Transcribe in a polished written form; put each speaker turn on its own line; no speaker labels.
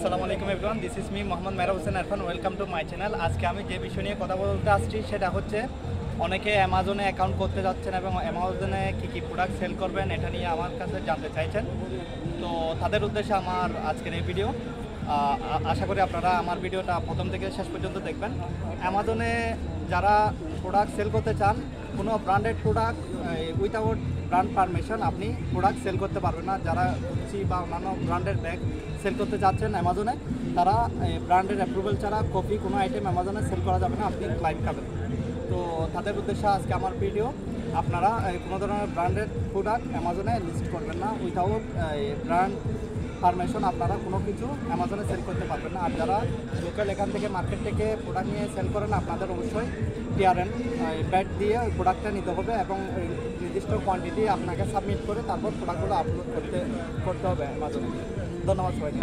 আসসালামু আলাইকুম everyone, this is me Mohammad Mehrab Hossain Arfan. Welcome to my channel. আজকে আমি যে বিষয় নিয়ে কথা বলতে আসছি সেটা হচ্ছে অনেকে অ্যামাজনে অ্যাকাউন্ট করতে যাচ্ছেন এবং অ্যামাজনে কী প্রোডাক্ট সেল করবেন এটা নিয়ে আমার কাছে জানতে চাইছেন। তো তাদের উদ্দেশ্যে আমার আজকের এই ভিডিও। আশা করি আপনারা আমার ভিডিওটা প্রথম থেকে শেষ পর্যন্ত দেখবেন। অ্যামাজনে যারা প্রোডাক্ট সেল করতে চান, কোনো branded product without brand permission আপনি প্রোডাক্ট সেল করতে পারবেন না। যারা গুচি বা অন্যান্য ব্র্যান্ডের ব্যাগ সেল করতে চাচ্ছেন অ্যামাজনে, তারা ব্র্যান্ডের অ্যাপ্রুভাল ছাড়া কপি কোনো আইটেম অ্যামাজনে সেল করা যাবে না, আপনি ক্লাইম খাবেন। তো তাদের উদ্দেশ্যে আজকে আমার ভিডিও। আপনারা কোনো ধরনের ব্র্যান্ডেড প্রোডাক্ট অ্যামাজনে লিস্ট করবেন না, উইথাউট ব্র্যান্ড পারমিশন আপনারা কোনো কিছু অ্যামাজনে সেল করতে পারবেন না। আর যারা লোকাল এখান থেকে মার্কেট থেকে প্রোডাক্ট নিয়ে সেল করেন, আপনাদের অবশ্যই ক্লিয়ারেন্স ব্যাট দিয়ে ওই প্রোডাক্টটা নিতে হবে এবং ওই নির্দিষ্ট কোয়ান্টিটি আপনাকে সাবমিট করে তারপর প্রোডাক্টগুলো আপলোড করতে হবে অ্যামাজনে। ধন্যবাদ সবাইকে।